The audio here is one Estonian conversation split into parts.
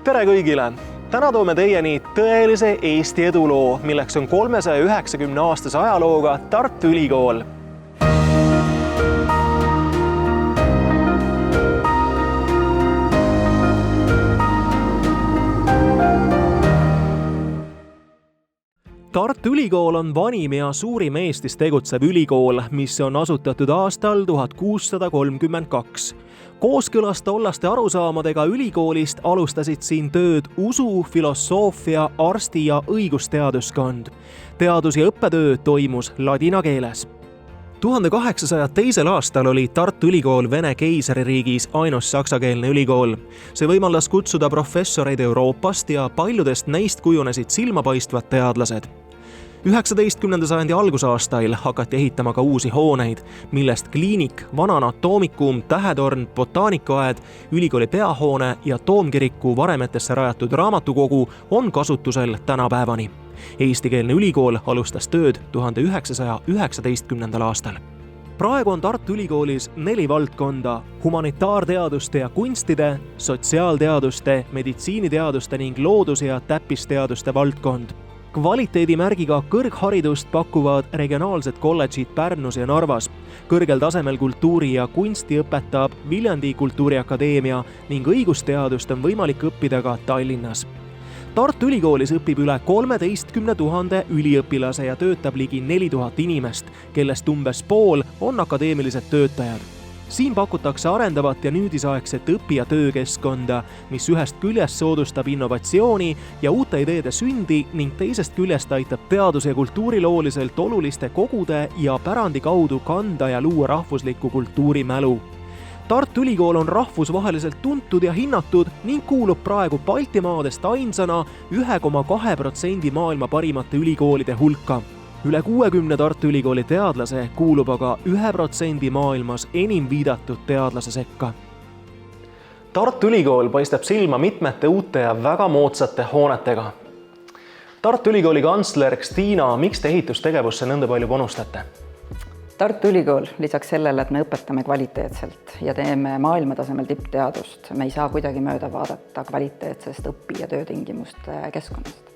Tere kõigile! Täna toome teieni tõelise Eesti eduloo, milleks on 390-aastase ajalooga Tartu Ülikool. Tartu Ülikool on vanim ja suurim Eestis tegutsev ülikool, mis on asutatud aastal 1632. Kooskõlas tollaste arusaamadega ülikoolist alustasid siin tööd usu, filosoofia, arsti- ja õigusteaduskond. Teadus- ja õppetöö toimus ladina keeles. 1802. aastal oli Tartu Ülikool Vene keisririigis ainus saksakeelne ülikool. See võimaldas kutsuda professoreid Euroopast ja paljudest neist kujunesid silmapaistvad teadlased. 19. sajandi algusaastail hakati ehitama ka uusi hooneid, millest kliinik, vana anatoomikum, tähetorn, botaanikuaed, ülikooli peahoone ja Toomkiriku varemetesse rajatud raamatukogu on kasutusel tänapäevani. Eestikeelne ülikool alustas tööd 1919. aastal. Praegu on Tartu Ülikoolis 4 valdkonda: humanitaarteaduste ja kunstide, sotsiaalteaduste, meditsiiniteaduste ning loodus- ja täppisteaduste valdkond. Kvaliteedimärgiga kõrgharidust pakuvad regionaalsed kolledžid Pärnus ja Narvas. Kõrgel tasemel kultuuri ja kunsti õpetab Viljandi Kultuuriakadeemia ning õigusteadust on võimalik õppida ka Tallinnas. Tartu Ülikoolis õpib üle 13 000 üliõpilase ja töötab ligi 4000 inimest, kellest umbes pool on akadeemilised töötajad. Siin pakutakse arendavat ja nüüdisaegset õpi- ja töökeskkonda, mis ühest küljest soodustab innovatsiooni ja uute ideede sündi ning teisest küljest aitab teadus- ja kultuurilooliselt oluliste kogude ja pärandi kaudu kanda ja luua rahvuslikku kultuurimälu. Tartu Ülikool on rahvusvaheliselt tuntud ja hinnatud ning kuulub praegu Baltimaadest ainsana 1,2% maailma parimate ülikoolide hulka. Üle 60 Tartu Ülikooli teadlase kuulub aga 1% maailmas enim viidatud teadlase sekka. Tartu Ülikool paistab silma mitmete uute ja väga moodsate hoonetega. Tartu Ülikooli kantsler Kristiina, miks te ehitustegevusse nõnda palju panustate? Tartu Ülikool lisaks sellele, et me õpetame kvaliteetselt ja teeme maailmatasemel tippteadust, me ei saa kuidagi mööda vaadata kvaliteetsest õpi- ja töötingimuste keskkonnast.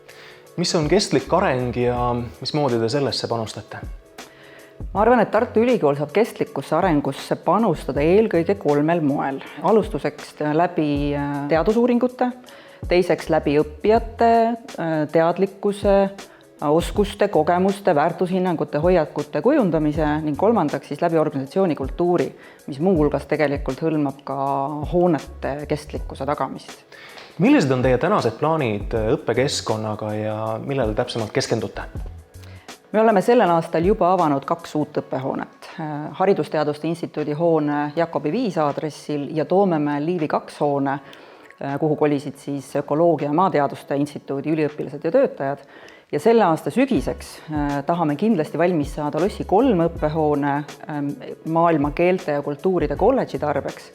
Mis on kestlik areng ja mismoodi te sellesse panustate? Ma arvan, et Tartu Ülikool saab kestlikkusse arengusse panustada eelkõige 3 moel. Alustuseks läbi teadusuuringute, teiseks läbi õppijate, teadlikkuse, oskuste, kogemuste, väärtushinnangute, hoiakute kujundamise ning kolmandaks siis läbi organisatsiooni kultuuri, mis muu hulgas tegelikult hõlmab ka hoonete kestlikkuse tagamist. Millised on teie tänased plaanid õppekeskkonnaga ja millele täpsemalt keskendute? Me oleme sellel aastal juba avanud 2 uut õppehoonet. Haridusteaduste instituudi hoone Jakobi 5 aadressil ja Toomemäel Liivi 2 hoone, kuhu kolisid siis ökoloogia ja maateaduste instituudi üliõpilased ja töötajad. Ja selle aasta sügiseks tahame kindlasti valmis saada Lossi 3 õppehoone maailma keelte ja kultuuride kolledži tarbeks.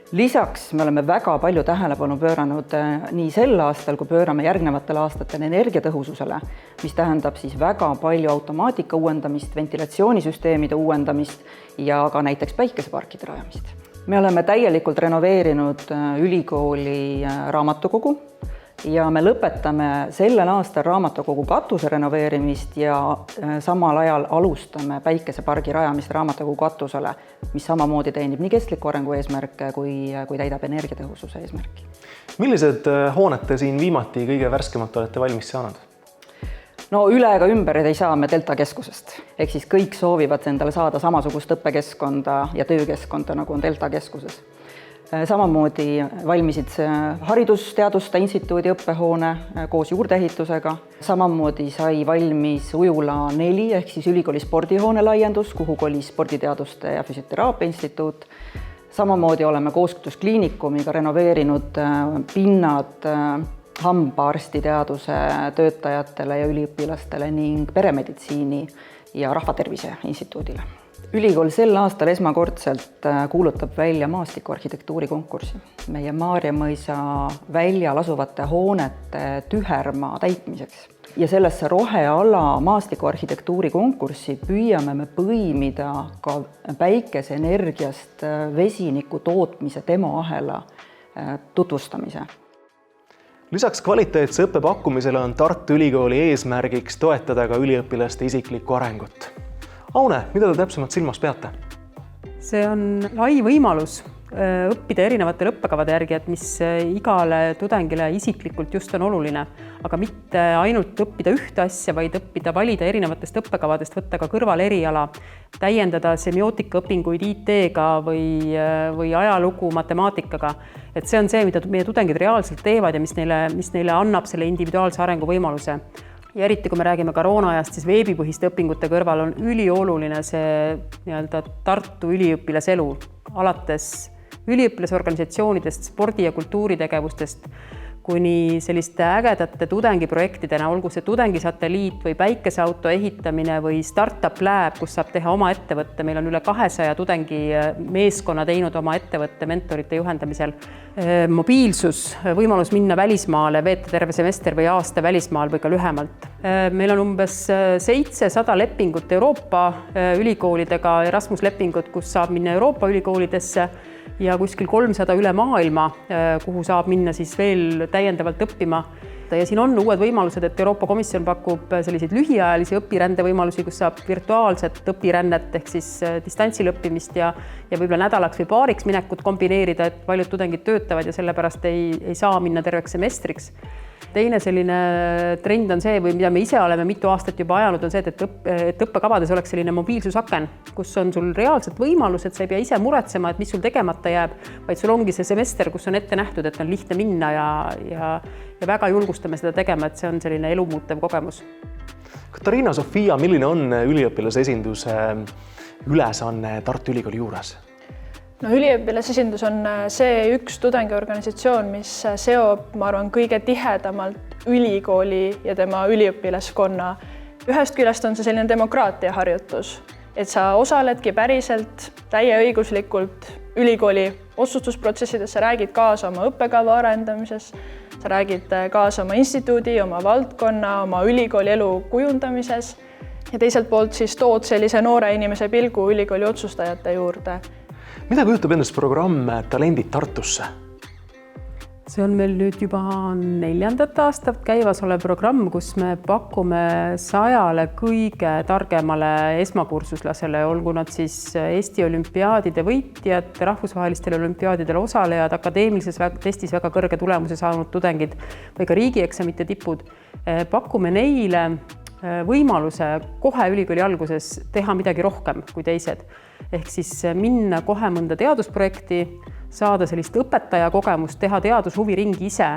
Lisaks me oleme väga palju tähelepanu pööranud nii sel aastal, kui pöörame järgnevatel aastatel energiatõhususele, mis tähendab siis väga palju automaatika uuendamist, ventilatsioonisüsteemide uuendamist ja ka näiteks päikeseparkide rajamist. Me oleme täielikult renoveerinud ülikooli raamatukogu ja me lõpetame sellel aastal raamatukogu katuse renoveerimist ja samal ajal alustame päikesepargi rajamist raamatukogu katusele, mis samamoodi teenib nii kestliku arengu eesmärke kui täidab energiatõhususe eesmärki. Millised hooned te siin viimati kõige värskemat olete valmis saanud? No üle ega ümber ei saa me Delta keskusest. Ehk siis kõik soovivad endale saada samasugust õppekeskkonda ja töökeskkonda, nagu on Delta keskuses. Samamoodi valmisid Haridusteaduste instituudi õppehoone koos juurdeehitusega. Samamoodi sai valmis Ujula 4 ehk siis ülikooli spordihoone laiendus, kuhu kolis Sporditeaduste ja Füsioteraapia instituut. Samamoodi oleme koostööskliinikumiga renoveerinud pinnad hambaarstiteaduse töötajatele ja üliõpilastele ning peremeditsiini ja rahvatervise instituudile. Ülikool sel aastal esmakordselt kuulutab välja maastikuarhitektuuri konkursi. Meie Maarjamõisa väljal asuvate hoonete tühermaa täitmiseks. Ja sellesse roheala maastikuarhitektuuri konkurssi püüame me põimida ka päikeseenergiast vesiniku tootmise demoahela tutvustamise. Lisaks kvaliteetse õppe pakkumisele on Tartu Ülikooli eesmärgiks toetada ka üliõpilaste isiklikku arengut. Aune, mida te täpsemalt silmas peate? See on lai võimalus õppida erinevatele õppekavade järgi, et mis igale tudengile isiklikult just on oluline, aga mitte ainult õppida ühte asja, vaid õppida valida erinevatest õppekavadest, võtta ka kõrval eriala, täiendada semiootikaõpinguid IT-ga või ajalugu matemaatikaga. Et see on see, mida meie tudengid reaalselt teevad ja mis neile annab selle individuaalse arengu võimaluse. Ja eriti, kui me räägime koroona-ajast, siis veebipõhiste õpingute kõrval on ülioluline see Tartu üliõpilaselu, alates üliõpilasorganisatsioonidest, spordi- ja kultuuritegevustest, kuni selliste ägedate tudengiprojektidena, olgu see tudengisatelliit või päikeseauto ehitamine või startup lab, kus saab teha oma ettevõtte. Meil on üle 200 tudengimeeskonna teinud oma ettevõtte mentorite juhendamisel. Mobiilsus, võimalus minna välismaale, veeta terve semester või aasta välismaal või ka lühemalt. Meil on umbes 700 lepingut Euroopa ülikoolidega, Erasmus lepingut, kus saab minna Euroopa ülikoolidesse ja kuskil 300 üle maailma, kuhu saab minna siis veel täiendavalt õppima. Ja siin on uued võimalused, et Euroopa Komisjon pakub selliseid lühiajalisi õpirände võimalusi, kus saab virtuaalset õpirännet ehk siis distantsil õppimist ja võib-olla nädalaks või paariks minekut kombineerida, et paljud tudengid töötavad ja sellepärast ei saa minna terveks semestriks. Teine selline trend on see, või mida me ise oleme mitu aastat juba ajanud, on see, et õppekavades oleks selline mobiilsusaken, kus on sul reaalselt võimalus, et sa ei pea ise muretsema, et mis sul tegemata jääb, vaid sul ongi see semester, kus on ette nähtud, et on lihtne minna ja väga julgustame seda tegema, et see on selline elumuutev kogemus. Katariina, Sofia, milline on üliõpilasesinduse ülesanne Tartu Ülikooli juures? No, üliõpilasesindus on see üks tudengiorganisatsioon, mis seob, ma arvan, kõige tihedamalt ülikooli ja tema üliõpilaskonna. Ühest küljest on see selline demokraatia harjutus, et sa osaledki päriselt täieõiguslikult ülikooli otsustusprotsessides, sa räägid kaasa oma õppekava arendamises, sa räägid kaasa oma instituudi, oma valdkonna, oma ülikooli elu kujundamises ja teiselt poolt siis tood sellise noore inimese pilgu ülikooli otsustajate juurde. Mida kujutab endast programm Talendid Tartusse? See on meil nüüd juba 4. aastat käivas olev programm, kus me pakume 100 kõige targemale esmakursuslasele, olgu nad siis Eesti olümpiaadide võitjad, rahvusvahelistel olümpiaadidel osalejad, akadeemilises testis väga kõrge tulemuse saanud tudengid või ka riigieksamite tipud. Pakume neile võimaluse kohe ülikooli alguses teha midagi rohkem kui teised. Ehk siis minna kohe mõnda teadusprojekti, saada sellist õpetaja kogemust, teha teadushuviringi ise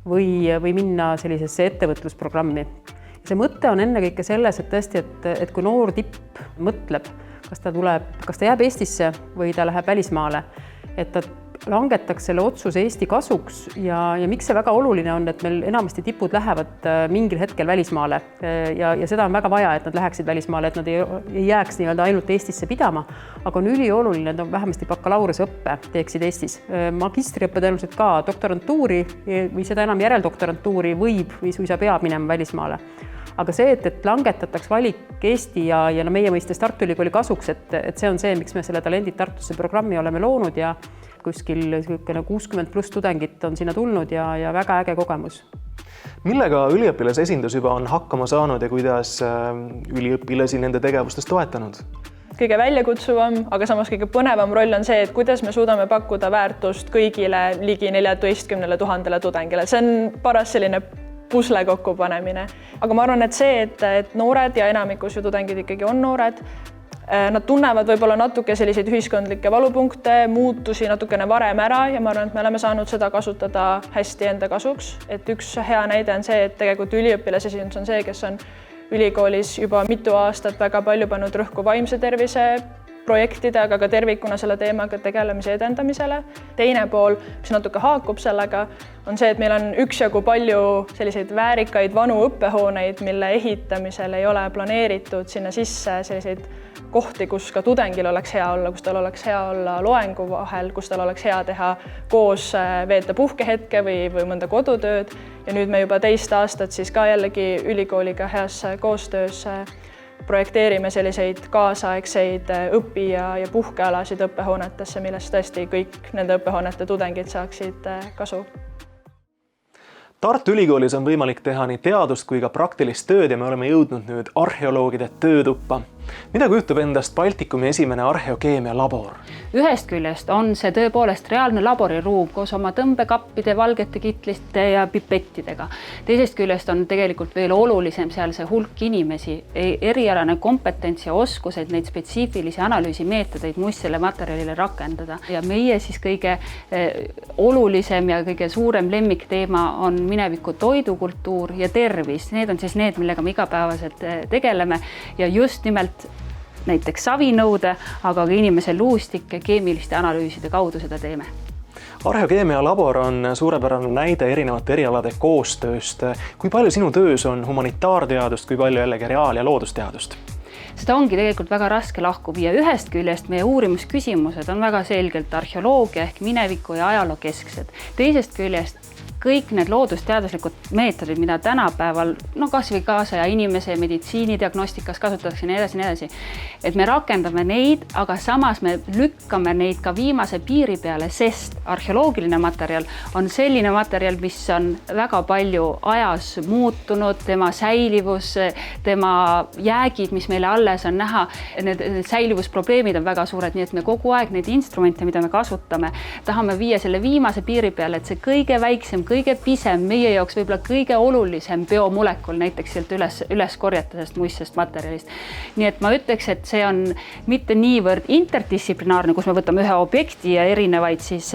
või minna sellisesse ettevõtlusprogrammi. See mõte on ennekõike selles, et tõesti, et kui noor tipp mõtleb, kas ta jääb Eestisse või ta läheb välismaale, et ta langetaks selle otsuse Eesti kasuks ja miks see väga oluline on, et meil enamasti tipud lähevad mingil hetkel välismaale ja seda on väga vaja, et nad läheksid välismaale, et nad ei jääks ainult Eestisse pidama, aga on ülioluline, et nad vähemasti bakalaureuseõppe teeksid Eestis. Magistriõppe tõenäoliselt ka doktorantuuri või seda enam järeldoktorantuuri võib või suisa peab minema välismaale. Aga see, et langetataks valik Eesti ja meie mõistes Tartu Ülikooli kasuks, et see on see, miks me selle Talendid Tartusse programmi oleme loonud ja kuskil 60+ tudengit on sinna tulnud ja väga äge kogemus. Millega üliõpilasesindus juba on hakkama saanud ja kuidas üliõpilasi nende tegevustes toetanud? Kõige väljakutsuvam, aga samas kõige põnevam roll on see, et kuidas me suudame pakkuda väärtust kõigile ligi 14 000 tudengile. See on paras selline pusle kokkupanemine. Aga ma arvan, et see, et noored ja enamikus ju tudengid ikkagi on noored, nad tunnevad võib-olla natuke selliseid ühiskondlikke valupunkte, muutusi natukene varem ära ja ma arvan, et me oleme saanud seda kasutada hästi enda kasuks. Et üks hea näide on see, et tegelikult üliõpilasesindus on see, kes on ülikoolis juba mitu aastat väga palju pannud rõhku vaimse tervise projektide, aga ka tervikuna selle teemaga tegelemise edendamisele. Teine pool, mis natuke haakub sellega, on see, et meil on üksjagu palju selliseid väärikaid vanu õppehooneid, mille ehitamisel ei ole planeeritud sinna sisse selliseid kohti, kus ka tudengil oleks hea olla, kus tal oleks hea olla loengu vahel, kus tal oleks hea teha koos veeta puhkehetke või mõnda kodutööd. Ja nüüd me juba 2 aastat siis ka jällegi ülikooliga heas koostöös projekteerime selliseid kaasaegseid õpi- ja puhkealasid õppehoonetesse, millest tõesti kõik nende õppehoonete tudengid saaksid kasu. Tartu Ülikoolis on võimalik teha nii teadust kui ka praktilist tööd ja me oleme jõudnud nüüd arheoloogide töötuppa. Mida kujutab endast Baltikumi esimene arheokeemia labor? Ühest küljest on see tõepoolest reaalne laboriruum koos oma tõmbekappide, valgete kitliste ja pipettidega. Teisest küljest on tegelikult veel olulisem seal see hulk inimesi, erialane kompetents ja oskused neid spetsiifilisi analüüsimeetodeid muistsele materjalile rakendada. Ja meie siis kõige olulisem ja kõige suurem lemmikteema on mineviku toidukultuur ja tervis. Need on siis need, millega me igapäevaselt tegeleme ja just nimelt näiteks savinõude, aga ka inimese luustike keemiliste analüüside kaudu seda teeme. Arheokeemia labor on suurepärane näide erinevate erialade koostööst. Kui palju sinu töös on humanitaarteadust, kui palju jällegi reaal- ja loodusteadust? Seda ongi tegelikult väga raske lahku viia. Ühest küljest meie uurimusküsimused on väga selgelt arheoloogia ehk mineviku ja ajaloo kesksed. Teisest küljest kõik need loodusteaduslikud meetodid, mida tänapäeval, kas või kaasaja inimese meditsiinidiagnostikas kasutatakse nii edasi, et me rakendame neid, aga samas me lükkame neid ka viimase piiri peale, sest arheoloogiline materjal on selline materjal, mis on väga palju ajas muutunud, tema säilivus, tema jäägid, mis meile alles on näha, need säilivusprobleemid on väga suured, nii et me kogu aeg neid instrumente, mida me kasutame, tahame viia selle viimase piiri peale, et see kõige väiksem, kõige pisem, meie jaoks võib-olla kõige olulisem biomolekul näiteks sealt üles korjata sellest muistsest materjalist. Nii et ma ütleks, et see on mitte niivõrd interdistsiplinaarne, kus me võtame ühe objekti ja erinevaid siis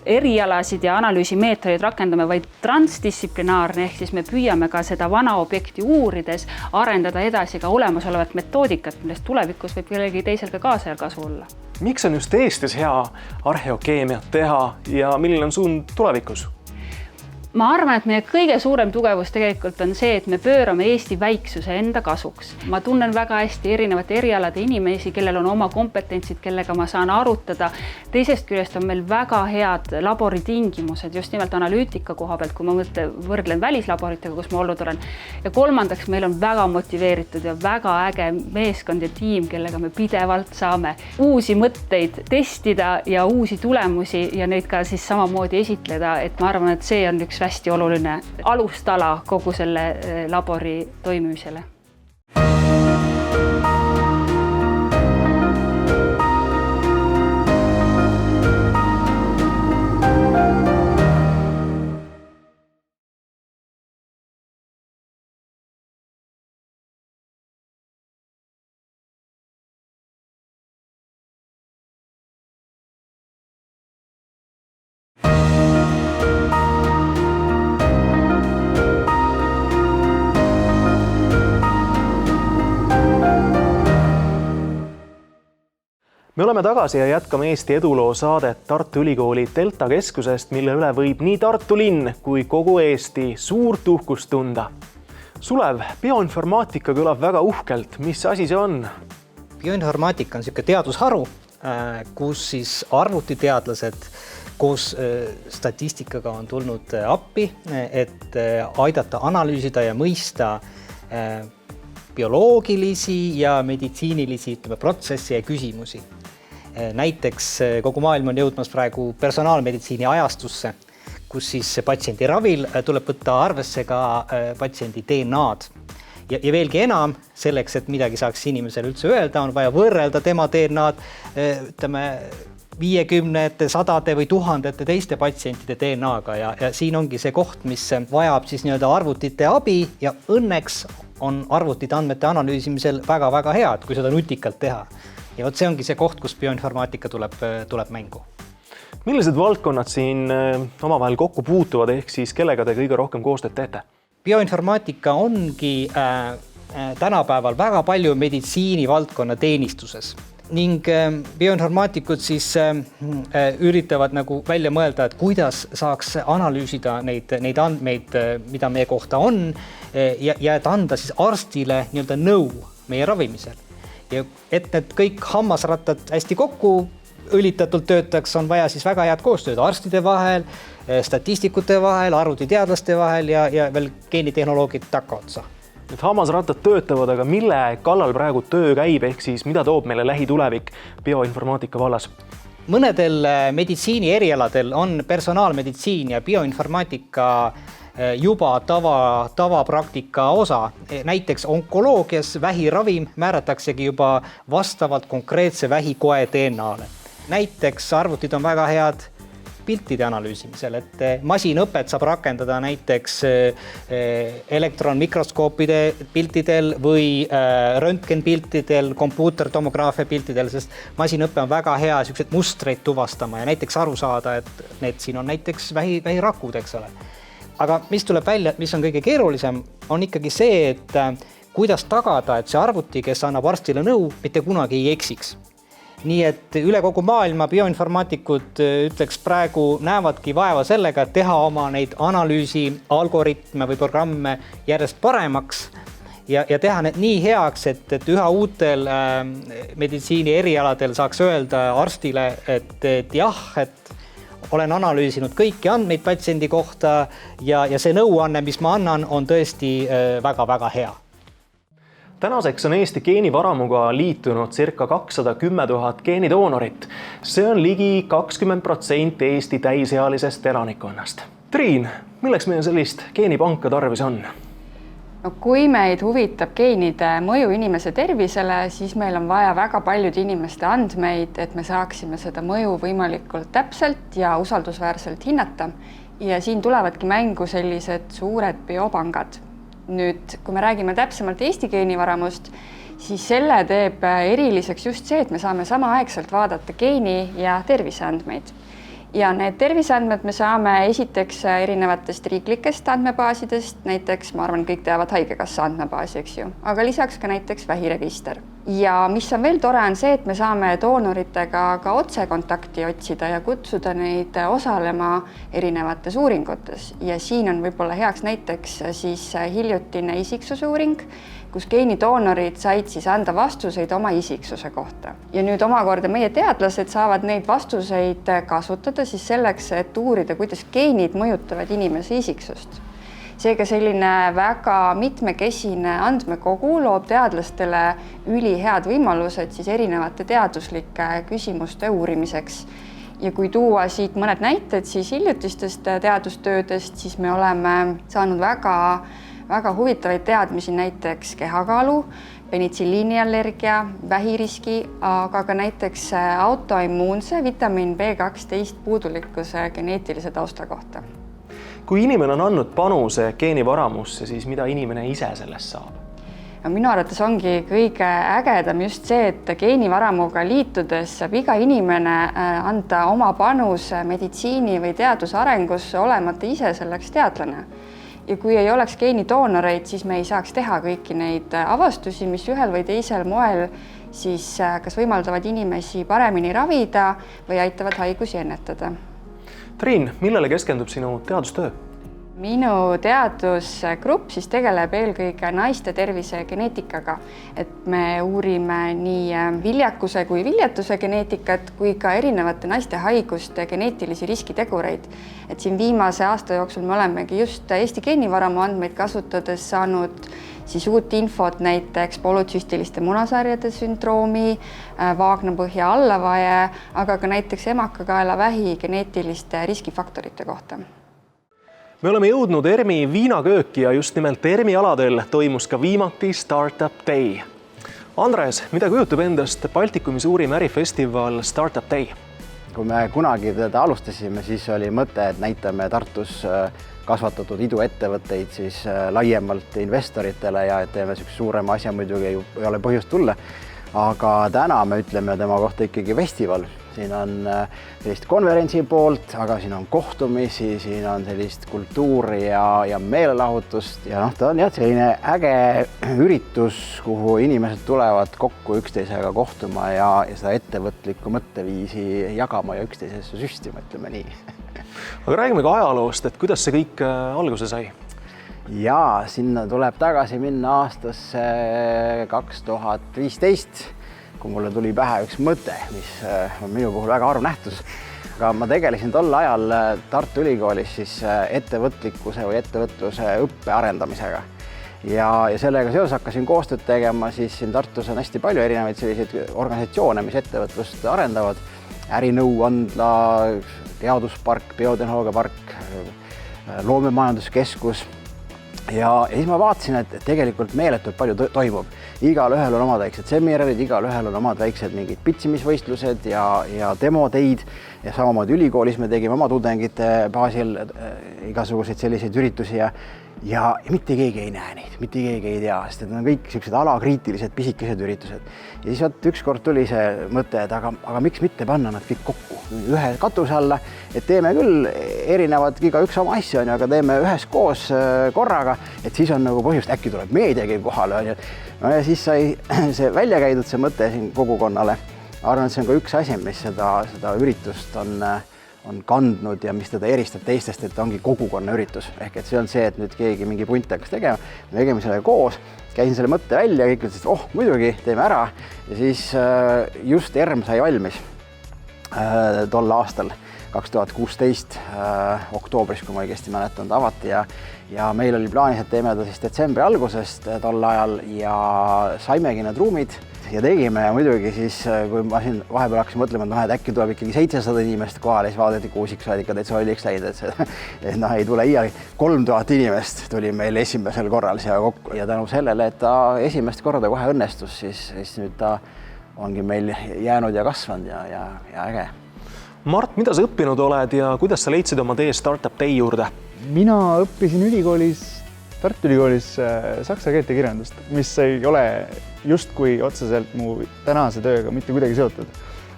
erialasid ja analüüsimeetodeid rakendame, vaid transdistsiplinaarne, ehk siis me püüame ka seda vana objekti uurides arendada edasi ka olemasolevat metoodikat, millest tulevikus võib kellegi teisel ka kaasajal kasu olla. Miks on just Eestis hea arheokeemiat teha ja milline on suund tulevikus? Ma arvan, et meie kõige suurem tugevus tegelikult on see, et me pöörame Eesti väiksuse enda kasuks. Ma tunnen väga hästi erinevate erialade inimesi, kellel on oma kompetentsid, kellega ma saan arutada. Teisest küljest on meil väga head laboritingimused, just nimelt analüütika koha pealt, kui ma võrdlen välislaboritega, kus ma olnud olen. Ja kolmandaks, meil on väga motiveeritud ja väga äge meeskond ja tiim, kellega me pidevalt saame uusi mõtteid testida ja uusi tulemusi ja neid ka siis samamoodi esitleda, et ma arvan, et see on üks hästi oluline alustala kogu selle labori toimimisele. Me oleme tagasi ja jätkame Eesti eduloo saadet Tartu Ülikooli Delta keskusest, mille üle võib nii Tartu linn kui kogu Eesti suurt uhkust tunda. Sulev, bioinformaatika kõlab väga uhkelt. Mis asi see on? Bioinformaatika on selline teadusharu, kus siis arvutiteadlased koos statistikaga on tulnud appi, et aidata analüüsida ja mõista bioloogilisi ja meditsiinilisi protsesse ja küsimusi. Näiteks kogu maailm on jõudmas praegu personaalmeditsiini ajastusse, kus siis patsiendi ravil tuleb võtta arvesse ka patsiendi DNA-d. Ja veelgi enam, selleks, et midagi saaks inimesele üldse öelda, on vaja võrrelda tema DNA-d 50, 100 või 1000 teiste patsientide DNA-ga ja siin ongi see koht, mis vajab siis arvutite abi ja õnneks on arvutite andmete analüüsimisel väga-väga head, kui seda nutikalt teha. Ja see ongi see koht, kus bioinformaatika tuleb mängu. Millised valdkonnad siin omavahel kokku puutuvad, ehk siis kellega te kõige rohkem koostööd teete? Bioinformaatika ongi tänapäeval väga palju meditsiinivaldkonna teenistuses ning bioinformaatikud siis üritavad välja mõelda, et kuidas saaks analüüsida neid andmeid, mida meie kohta on ja et anda siis arstile nõu meie ravimisel. Ja et need kõik hammasrattad hästi kokku õlitatult töötaks, on vaja siis väga head koostööd arstide vahel, statistikute vahel, arvutiteadlaste vahel ja veel geenitehnoloogid takkaotsa. Need hammasrattad töötavad, aga mille kallal praegu töö käib, ehk siis mida toob meile lähitulevik bioinformaatika vallas? mõnedel meditsiini erialadel on personaalmeditsiin ja bioinformaatika juba tavapraktika osa. Näiteks onkoloogias vähiravim määrataksegi juba vastavalt konkreetse vähikoe DNA-le. Näiteks arvutid on väga head piltide analüüsimisel, et masinõpet saab rakendada näiteks elektronmikroskoopide piltidel või röntgenpiltidel, kompuutertomograafia piltidel, sest masinõpe on väga hea selliseid mustreid tuvastama ja näiteks aru saada, et need siin on näiteks vähirakud, eks ole. Aga mis tuleb välja, mis on kõige keerulisem, on ikkagi see, et kuidas tagada, et see arvuti, kes annab arstile nõu, mitte kunagi ei eksiks. Nii et üle kogu maailma bioinformaatikud ütleks praegu näevadki vaeva sellega, et teha oma neid analüüsi, algoritme või programme järjest paremaks ja teha need nii heaks, et üha uutel meditsiini erialadel saaks öelda arstile, et jah, et olen analüüsinud kõiki andmeid patsiendi kohta ja see nõuanne, mis ma annan, on tõesti väga-väga hea. Tänaseks on Eesti geenivaramuga liitunud circa 210 000 geenidoonorit. See on ligi 20% Eesti täisealisest elanikkonnast. Triin, milleks meil sellist geenipanka tarvis on? No, kui meid huvitab geenide mõju inimese tervisele, siis meil on vaja väga paljude inimeste andmeid, et me saaksime seda mõju võimalikult täpselt ja usaldusväärselt hinnata. Ja siin tulevadki mängu sellised suured biopangad. Nüüd, kui me räägime täpsemalt Eesti geenivaramust, siis selle teeb eriliseks just see, et me saame samaaegselt vaadata geeni- ja terviseandmeid. Ja need terviseandmed me saame esiteks erinevatest riiklikest andmebaasidest, näiteks ma arvan, kõik teavad Haigekassa andmebaasi, eks ju, aga lisaks ka näiteks vähiregister. Ja mis on veel tore, on see, et me saame doonoritega ka otsekontakti otsida ja kutsuda neid osalema erinevates uuringutes. Ja siin on võib-olla heaks näiteks siis hiljutine isiksuse uuring, kus geenidoonorid said siis anda vastuseid oma isiksuse kohta. Ja nüüd omakorda meie teadlased saavad neid vastuseid kasutada siis selleks, et uurida, kuidas geenid mõjutavad inimese isiksust. Seega selline väga mitmekesine andmekogu loob teadlastele ülihead võimalused siis erinevate teaduslike küsimuste uurimiseks. Ja kui tuua siit mõned näited siis hiljutistest teadustöödest, siis me oleme saanud väga huvitavaid teadmisi näiteks kehakaalu, penitsilliiniallergia, vähiriski, aga ka näiteks autoimmuunse vitamiin B12 puudulikkuse geneetilise tausta kohta. Kui inimene on andnud panuse geenivaramusse, siis mida inimene ise sellest saab? Minu arvates ongi kõige ägedam just see, et geenivaramuga liitudes saab iga inimene anda oma panuse meditsiini või teaduse arengusse, olemata ise selleks teadlane. Ja kui ei oleks geenidoonoreid, siis me ei saaks teha kõiki neid avastusi, mis ühel või teisel moel siis kas võimaldavad inimesi paremini ravida või aitavad haigusi ennetada. Triin, millele keskendub sinu teadustöö? Minu teadusgrupp siis tegeleb eelkõige naiste tervise geneetikaga, et me uurime nii viljakuse kui viljatuse geneetikat kui ka erinevate naiste haiguste geneetilisi riskitegureid. Et siin viimase aasta jooksul me olemegi just Eesti geenivaramu andmeid kasutades saanud siis uut infot näiteks polütsüstiliste munasarjade sündroomi, vaagnapõhja allavaje, aga ka näiteks emakakaelavähi geneetiliste riskifaktorite kohta. Me oleme jõudnud ERMi viinakööki ja just nimelt ERMi aladel toimus ka viimati Startup Day. Andres, mida kujutab endast Baltikumi suurim ärifestival Startup Day? Kui me kunagi teda alustasime, siis oli mõte, et näitame Tartus kasvatatud iduettevõtteid siis laiemalt investoritele ja teeme suurema asja, muidugi ei ole põhjust tulla. Aga täna me ütleme tema kohta ikkagi festival. Siin on sellist konverentsi poolt, aga siin on kohtumisi, siin on sellist kultuuri ja meelelahutust ja ta on selline äge üritus, kuhu inimesed tulevad kokku üksteisega kohtuma ja seda ettevõtlikku mõtteviisi jagama ja üksteisesse süstima, ütleme nii. Aga räägime ka ajaloost, et kuidas see kõik alguse sai? Ja sinna tuleb tagasi minna aastasse 2015, kui mulle tuli pähe üks mõte, mis on minu puhul väga harv nähtus. Aga ma tegelesin tol ajal Tartu Ülikoolis siis ettevõtlikkuse või ettevõtluse õppe arendamisega. Ja sellega seoses hakkasin koostööd tegema, siis siin Tartus on hästi palju erinevaid selliseid organisatsioone, mis ettevõtlust arendavad. ärinõuandla, teaduspark, biotehnoloogiapark, loomemajanduskeskus. Ja siis ma vaatasin, et tegelikult meeletult palju toimub. Igal ühel on omad väiksed seminarid, igal ühel on omad väiksed mingid pitsimisvõistlused ja demoteid. Ja samamoodi ülikoolis me tegime oma tudengite baasil igasuguseid selliseid üritusi ja mitte keegi ei näe neid, mitte keegi ei tea, sest need on kõik sellised alakriitilised pisikesed üritused. Ja siis üks kord tuli see mõte, et aga miks mitte panna nad kõik kokku ühe katuse alla, et teeme küll erinevad igaüks oma asja, aga teeme üheskoos korraga, et siis on nagu põhjust, äkki tuleb meediagi kohale. No ja siis sai see välja käidud see mõte siin kogukonnale. Arvan, et see on ka üks asi, mis seda üritust on kandnud ja mis teda eristab teistest, et ongi kogukonna üritus. Ehk et see on see, et nüüd keegi mingi punt hakkas tegema, me tegime selle koos, käisin selle mõtte välja ja kõik ütlesid, muidugi, teeme ära. Ja siis just ERM sai valmis tol aastal 2016 oktoobris, kui ma õigesti mäletan, ta avati ja meil oli plaanis, et teeme ta siis detsembri algusest tol ajal ja saimegi need ruumid ja tegime ja muidugi siis, kui ma siin vahepeal hakkasin mõtlema, et äkki tuleb ikkagi 700 inimest kohale, siis vaadati kuusiks, ikka täitsa olliks läinud, et ei tule iiagi. 3000 inimest tuli meil esimesel korral siia kokku ja tänu sellele, et ta esimest korda kohe õnnestus, siis nüüd ta ongi meil jäänud ja kasvanud ja äge. Mart, mida sa õppinud oled ja kuidas sa leidsid oma tee Startup Day juurde? Mina õppisin Tartu Ülikoolis saksa keelt ja kirjandust, mis ei ole justkui otseselt mu tänase tööga mitte kuidagi seotud,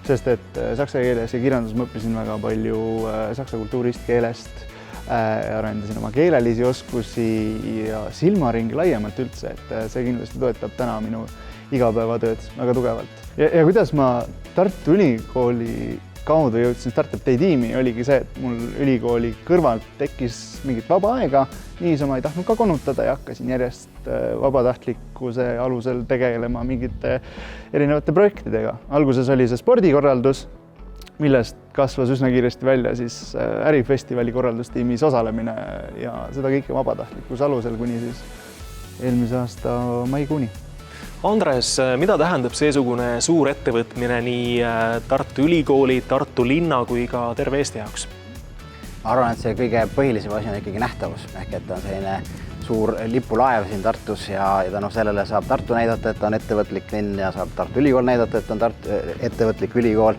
sest et saksa keeles ja kirjandus ma õppisin väga palju saksa kultuurist, keelest, arendasin oma keelelisi oskusi ja silmaringi laiemalt üldse, et see kindlasti toetab täna minu igapäevatööd väga tugevalt. Ja kuidas ma Tartu Ülikooli kaudu jõudsin Startup Day tiimi, oligi see, et mul ülikooli kõrvalt tekkis mingit vaba aega, niisama ei tahtnud ka konutada ja hakkasin järjest vabatahtlikkuse alusel tegelema mingite erinevate projektidega. Alguses oli see spordikorraldus, millest kasvas üsna kiiresti välja siis ärifestivali korraldustiimis osalemine ja seda kõike vabatahtlikkuse alusel kuni siis eelmise aasta maikuuni. Andres, mida tähendab seesugune suur ettevõtmine nii Tartu Ülikooli, Tartu linna kui ka terve Eesti jaoks? Ma arvan, et see kõige põhilisem asi on ikkagi nähtavus, ehk et on selline suur lipulaev siin Tartus ja tänu sellele saab Tartu näidata, et on ettevõtlik linn ja saab Tartu Ülikool näidata, et on ettevõtlik ülikool.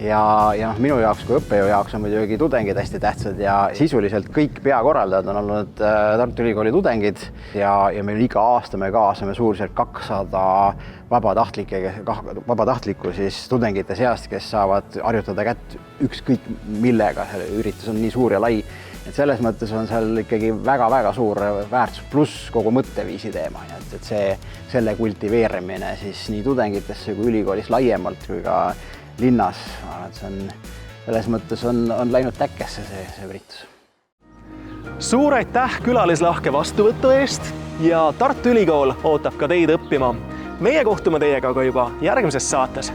Ja minu jaoks kui õppejõu jaoks on muidugi tudengid hästi tähtsad ja sisuliselt kõik peakorraldajad on olnud Tartu Ülikooli tudengid ja meil iga aasta me kaasame suurusjärk 200 vabatahtlikku siis tudengite seast, kes saavad harjutada kätt ükskõik millega. Üritus on nii suur ja lai, et selles mõttes on seal ikkagi väga-väga suur väärtus pluss kogu mõtteviisi teema. Et selle kultiveerimine siis nii tudengitesse kui ülikoolis laiemalt kui ka linnas, selles mõttes on läinud täkkesse see üritus. Suur aitäh külalislahke vastuvõtu eest ja Tartu Ülikool ootab ka teid õppima. Meie kohtume teiega ka juba järgmises saates.